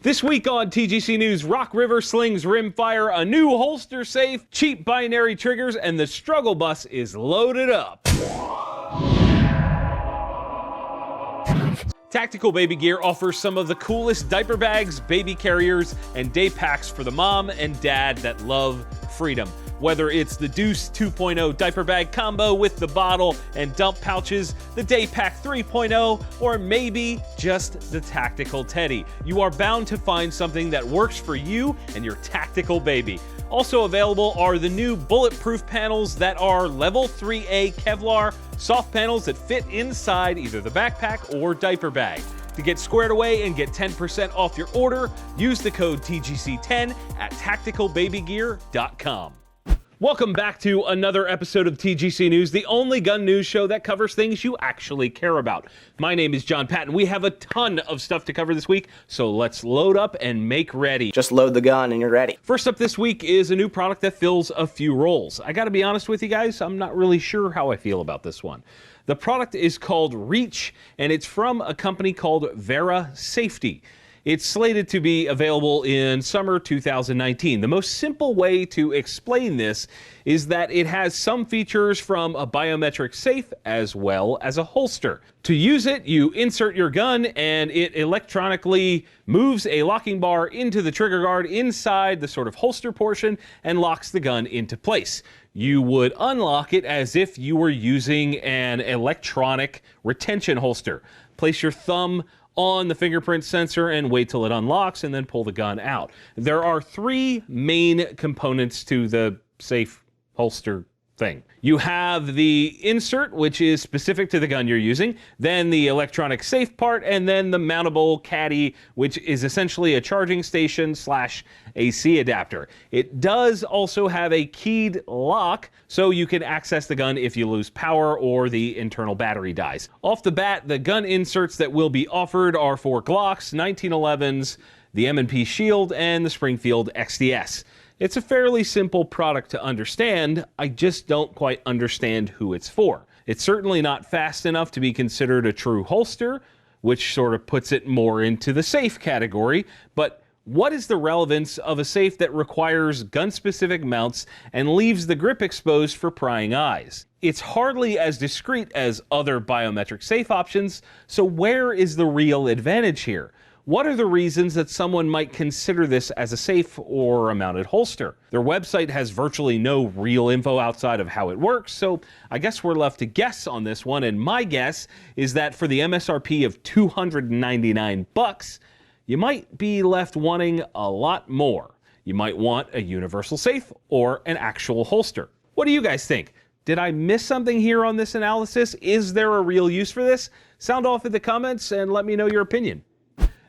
This week on TGC News, Rock River slings rimfire, a new holster safe, cheap binary triggers, and the struggle bus is loaded up. Tactical Baby Gear offers some of the coolest diaper bags, baby carriers, and day packs for the mom and dad that love freedom. Whether it's the Deuce 2.0 diaper bag combo with the bottle and dump pouches, the Day Pack 3.0, or maybe just the Tactical Teddy, you are bound to find something that works for you and your tactical baby. Also available are the new bulletproof panels that are level 3A Kevlar, soft panels that fit inside either the backpack or diaper bag. To get squared away and get 10% off your order, use the code TGC10 at tacticalbabygear.com. Welcome back to another episode of TGC News, the only gun news show that covers things you actually care about. My name is Jon Patton. We have a ton of stuff to cover this week, so let's load up and make ready. Just load the gun and you're ready. First up this week is a new product that fills a few roles. I gotta be honest with you guys, I'm not really sure how I feel about this one. The product is called Reach, and it's from a company called Vara Safety. It's slated to be available in summer 2019. The most simple way to explain this is that it has some features from a biometric safe as well as a holster. To use it, you insert your gun and it electronically moves a locking bar into the trigger guard inside the sort of holster portion and locks the gun into place. You would unlock it as if you were using an electronic retention holster. Place your thumb on the fingerprint sensor and wait till it unlocks and then pull the gun out. There are three main components to the safe holster thing. You have the insert, which is specific to the gun you're using, then the electronic safe part, and then the mountable caddy, which is essentially a charging station / AC adapter. It does also have a keyed lock, so you can access the gun if you lose power or the internal battery dies. Off the bat, the gun inserts that will be offered are for Glocks, 1911s, the M&P Shield, and the Springfield XDS. It's a fairly simple product to understand, I just don't quite understand who it's for. It's certainly not fast enough to be considered a true holster, which sort of puts it more into the safe category, but what is the relevance of a safe that requires gun-specific mounts and leaves the grip exposed for prying eyes? It's hardly as discreet as other biometric safe options, so where is the real advantage here? What are the reasons that someone might consider this as a safe or a mounted holster? Their website has virtually no real info outside of how it works, so I guess we're left to guess on this one, and my guess is that for the MSRP of $299, you might be left wanting a lot more. You might want a universal safe or an actual holster. What do you guys think? Did I miss something here on this analysis? Is there a real use for this? Sound off in the comments and let me know your opinion.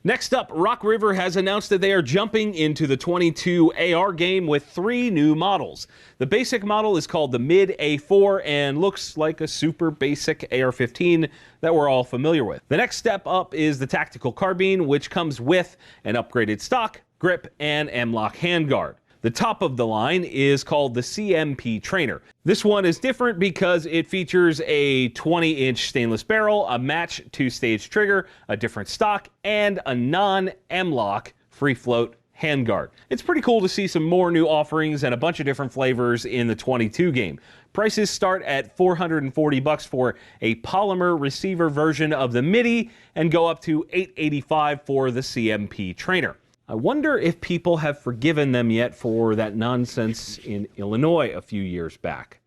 Next up, Rock River has announced that they are jumping into the 22 AR game with 3 new models. The basic model is called the Mid A4 and looks like a super basic AR-15 that we're all familiar with. The next step up is the Tactical Carbine, which comes with an upgraded stock, grip, and M-LOK handguard. The top of the line is called the CMP Trainer. This one is different because it features a 20-inch stainless barrel, a match 2-stage trigger, a different stock, and a non-M-LOK free float handguard. It's pretty cool to see some more new offerings and a bunch of different flavors in the 22 game. Prices start at $440 for a polymer receiver version of the MIDI and go up to $885 for the CMP Trainer. I wonder if people have forgiven them yet for that nonsense in Illinois a few years back.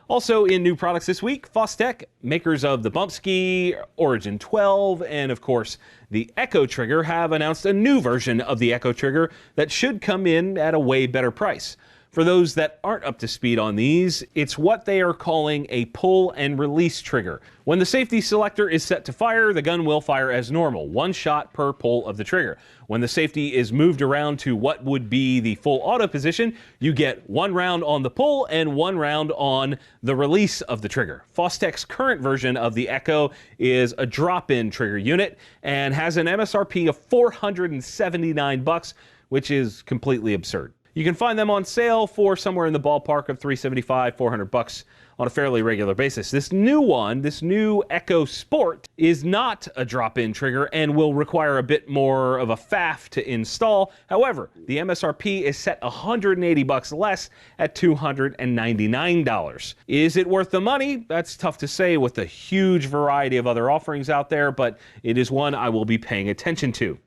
Also in new products this week, FosTech, makers of the Bump Ski, Origin 12, and of course the Echo Trigger, have announced a new version of the Echo Trigger that should come in at a way better price. For those that aren't up to speed on these, it's what they are calling a pull and release trigger. When the safety selector is set to fire, the gun will fire as normal, 1 shot per pull of the trigger. When the safety is moved around to what would be the full auto position, you get 1 round on the pull and 1 round on the release of the trigger. FosTech's current version of the Echo is a drop-in trigger unit and has an MSRP of $479, which is completely absurd. You can find them on sale for somewhere in the ballpark of $375, $400 on a fairly regular basis. This new one, this new Echo Sport, is not a drop-in trigger and will require a bit more of a faff to install. However, the MSRP is set $180 less at $299. Is it worth the money? That's tough to say with the huge variety of other offerings out there, but it is one I will be paying attention to.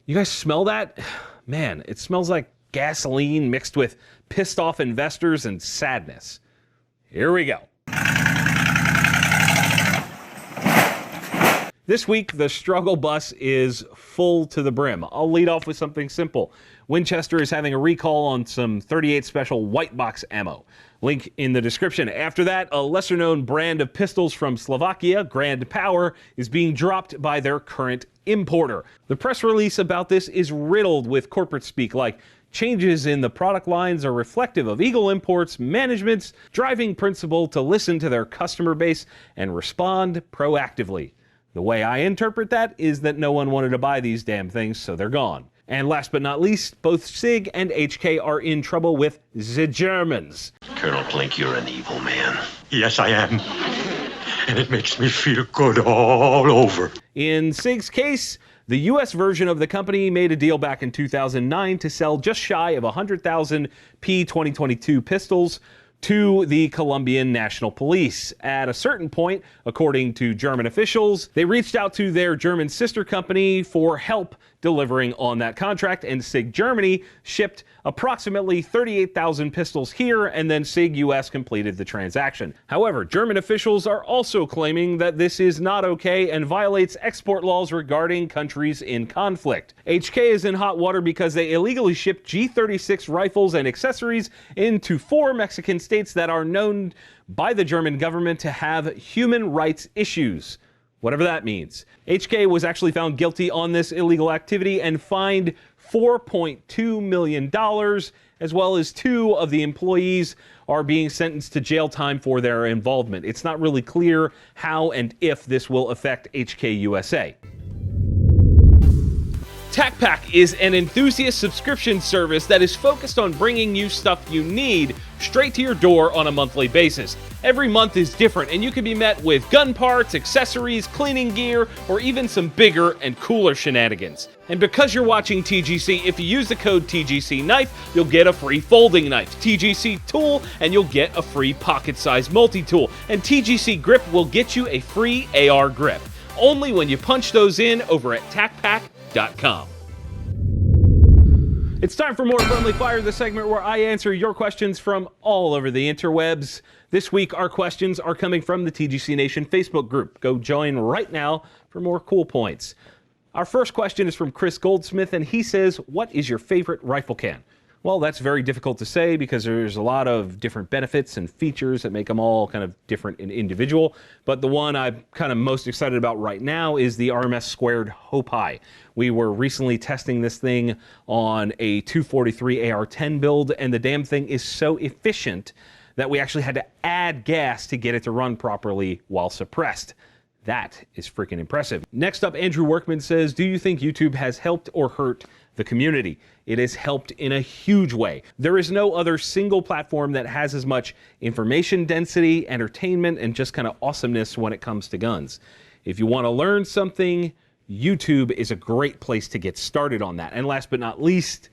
You guys smell that? Man, it smells like gasoline mixed with pissed off investors and sadness. Here we go. This week, the struggle bus is full to the brim. I'll lead off with something simple. Winchester is having a recall on some 38 special white box ammo. Link in the description. After that, a lesser-known brand of pistols from Slovakia, Grand Power, is being dropped by their current importer. The press release about this is riddled with corporate speak like, changes in the product lines are reflective of Eagle Imports management's driving principle to listen to their customer base and respond proactively. The way I interpret that is that no one wanted to buy these damn things, so they're gone. And last but not least, both SIG and HK are in trouble with the Germans. Colonel Plink, you're an evil man. Yes, I am. And it makes me feel good all over. In SIG's case, the U.S. version of the company made a deal back in 2009 to sell just shy of 100,000 P2022 pistols to the Colombian National Police. At a certain point, according to German officials, they reached out to their German sister company for help delivering on that contract, and SIG Germany shipped approximately 38,000 pistols here, and then SIG US completed the transaction. However, German officials are also claiming that this is not okay and violates export laws regarding countries in conflict. HK is in hot water because they illegally shipped G36 rifles and accessories into 4 Mexican states that are known by the German government to have human rights issues. Whatever that means. HK was actually found guilty on this illegal activity and fined $4.2 million, as well as 2 of the employees are being sentenced to jail time for their involvement. It's not really clear how and if this will affect HK USA. TAC Pack is an enthusiast subscription service that is focused on bringing you stuff you need straight to your door on a monthly basis. Every month is different, and you can be met with gun parts, accessories, cleaning gear, or even some bigger and cooler shenanigans. And because you're watching TGC, if you use the code TGC Knife, you'll get a free folding knife, TGC Tool, and you'll get a free pocket-sized multi-tool, and TGC Grip will get you a free AR grip. Only when you punch those in over at TACPack.com. It's time for more Friendly Fire, the segment where I answer your questions from all over the interwebs. This week, our questions are coming from the TGC Nation Facebook group. Go join right now for more cool points. Our first question is from Chris Goldsmith, and he says, what is your favorite rifle can? Well, that's very difficult to say because there's a lot of different benefits and features that make them all kind of different and individual. But the one I'm kind of most excited about right now is the RMS Squared Hopi. We were recently testing this thing on a 243 AR-10 build, and the damn thing is so efficient that we actually had to add gas to get it to run properly while suppressed. That is freaking impressive. Next up, Andrew Workman says, do you think YouTube has helped or hurt the community? It has helped in a huge way. There is no other single platform that has as much information density, entertainment, and just kind of awesomeness when it comes to guns. If you want to learn something, YouTube is a great place to get started on that. And last but not least,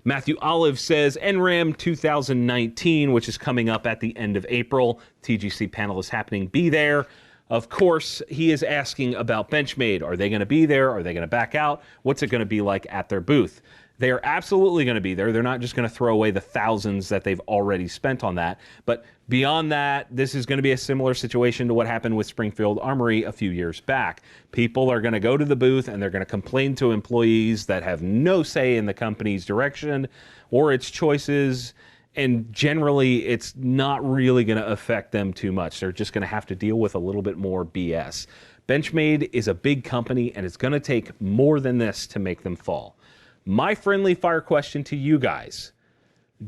Matthew Olive says, NRAM 2019, which is coming up at the end of April. TGC panel is happening. Be there. Of course, he is asking about Benchmade. Are they going to be there? Are they going to back out? What's it going to be like at their booth? They are absolutely going to be there. They're not just going to throw away the thousands that they've already spent on that. But beyond that, this is going to be a similar situation to what happened with Springfield Armory a few years back. People are going to go to the booth and they're going to complain to employees that have no say in the company's direction or its choices. And generally, it's not really going to affect them too much. They're just going to have to deal with a little bit more BS. Benchmade is a big company, and it's going to take more than this to make them fall. My friendly fire question to you guys,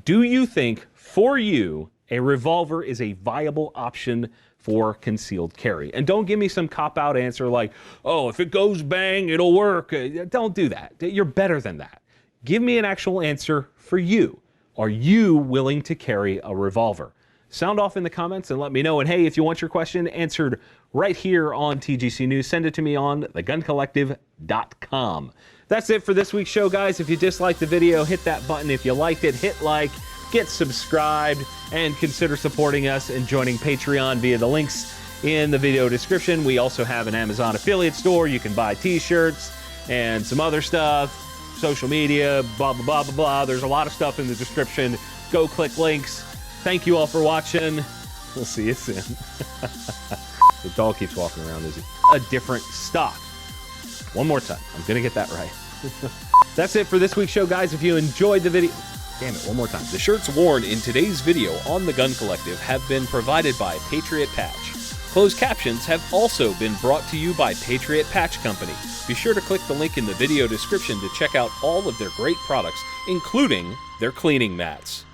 do you think, for you, a revolver is a viable option for concealed carry? And don't give me some cop-out answer like, oh, if it goes bang, it'll work. Don't do that. You're better than that. Give me an actual answer for you. Are you willing to carry a revolver? Sound off in the comments and let me know. And hey, if you want your question answered right here on TGC News, send it to me on theguncollective.com. That's it for this week's show, guys. If you disliked the video, hit that button. If you liked it, hit like, get subscribed, and consider supporting us and joining Patreon via the links in the video description. We also have an Amazon affiliate store. You can buy t-shirts and some other stuff, social media, blah, blah, blah, blah, blah. There's a lot of stuff in the description. Go click links. Thank you all for watching. We'll see you soon. The dog keeps walking around, is he? A different stock. One more time. I'm going to get that right. That's it for this week's show, guys. If you enjoyed the video... Damn it, one more time. The shirts worn in today's video on The Gun Collective have been provided by Patriot Patch. Closed captions have also been brought to you by Patriot Patch Company. Be sure to click the link in the video description to check out all of their great products, including their cleaning mats.